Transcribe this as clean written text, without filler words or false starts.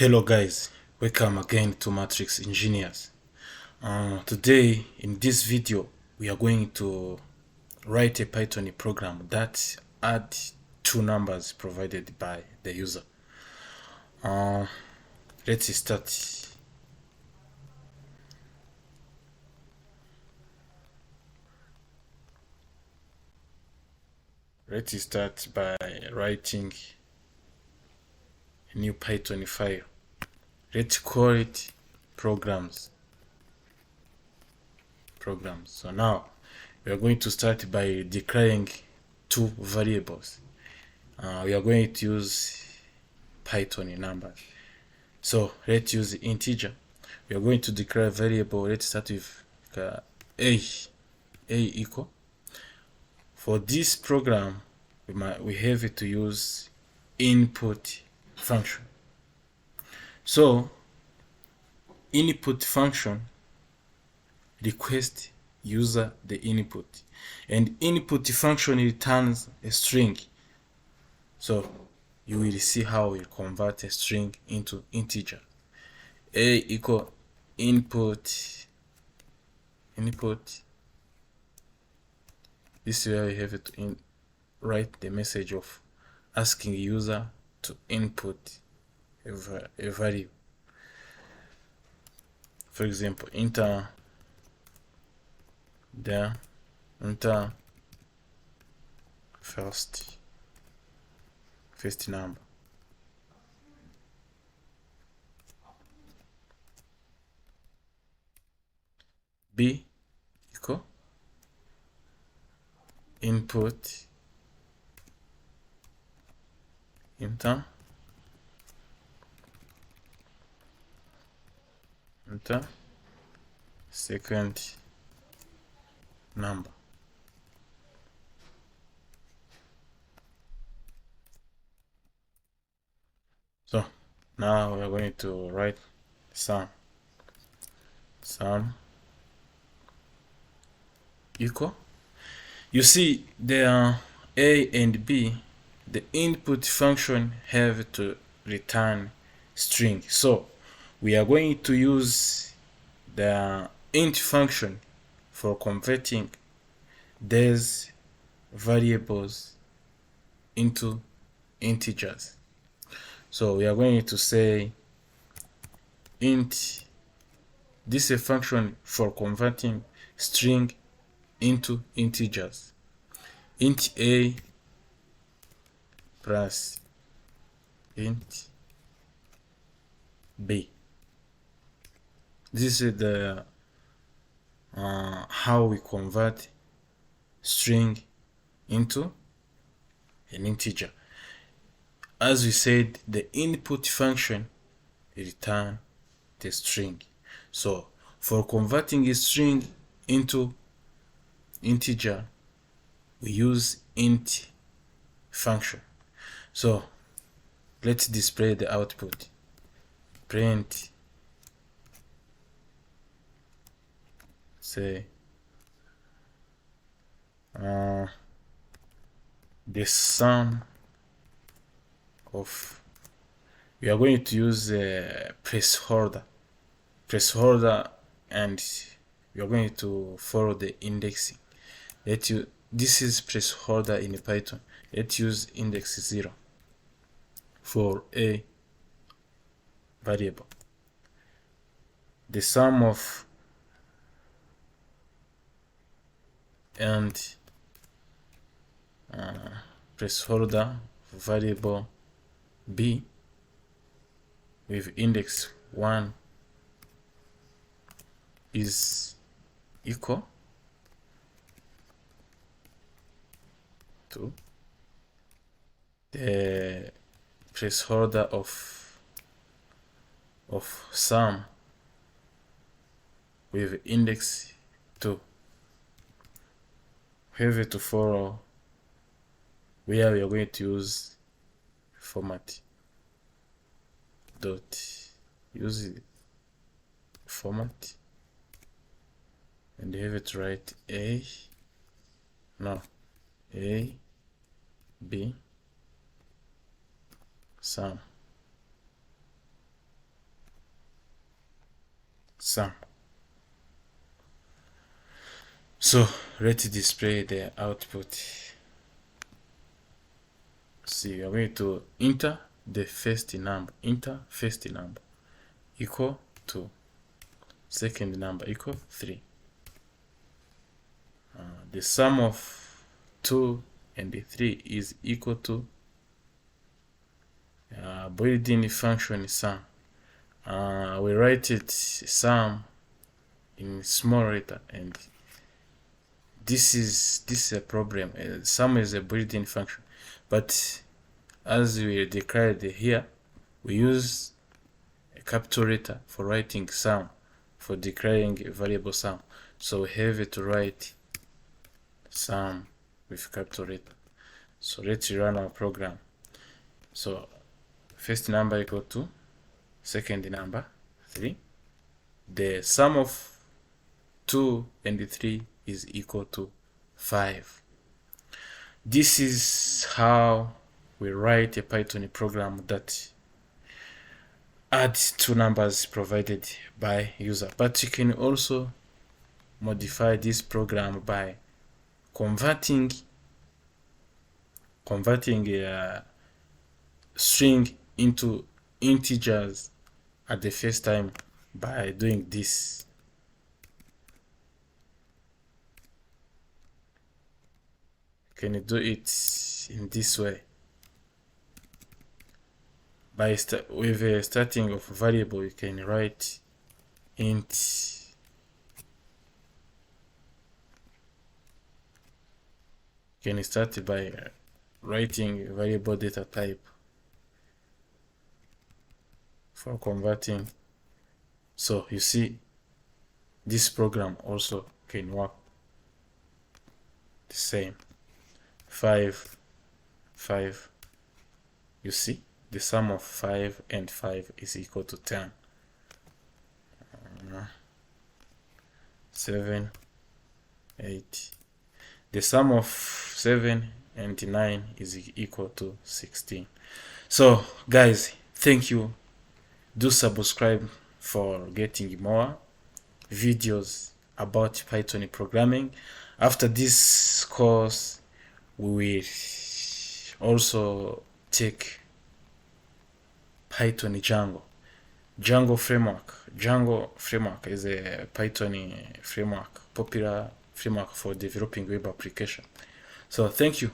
Hello guys, welcome again to Matrix Engineers. Today in this video we are going to write a Python program that add two numbers provided by the user. Let's start. Let's start by writing a new Python file. Let's call it programs. So now we are going to start by declaring two variables. We are going to use Python numbers. So let's use the integer. We are going to declare a variable. Let's start with a equal. For this program, we have to use input function. So input function request user the input, and input function returns a string. So you will see how we convert a string into integer. A equal input. This is where we have to write the message of asking user to input a value. For example, enter first number. B equal input enter second number. So now we are going to write sum equal. You see there are A and B. The input function have to return string, so we are going to use the int function for converting these variables into integers. So we are going to say int. This is a function for converting string into integers. Int a plus int b. This is the how we convert string into an integer. As we said, the input function return the string. So for converting a string into integer, we use int function. So let's display the output. Print say the sum of, we are going to use a placeholder, and we are going to follow the indexing. This is placeholder in Python. Let's use index 0 for a variable. The sum of and placeholder variable b with index 1 is equal to the placeholder of sum with index 2. We have to follow where we are going to use format dot use format, and you have to write a b sum sum. So let's display the output. See, we are going to enter the first number, equal to second number equal 3. The sum of 2 and 3 is equal to built-in function sum. We write it sum in small letter, and this is a problem. Sum is a built-in function, but as we declared here, we use a capital letter for writing sum, for declaring a variable sum. So we have to write sum with capital letter. So let's run our program. So first number equal to second number 3. The sum of 2 and 3 is equal to 5. This is how we write a Python program that adds two numbers provided by user. But you can also modify this program by converting a string into integers at the first time by doing this. Can you do it in this way? With a starting of a variable, you can write int you can start by writing variable data type for converting. So you see, this program also can work the same. 5, 5. You see, the sum of 5 and 5 is equal to 10. 7, 8. The sum of 7 and 9 is equal to 16. So guys, thank you. Do subscribe for getting more videos about Python programming. After this course, we will also take Python Django. Django framework is a Python framework, popular framework for developing web application. So thank you.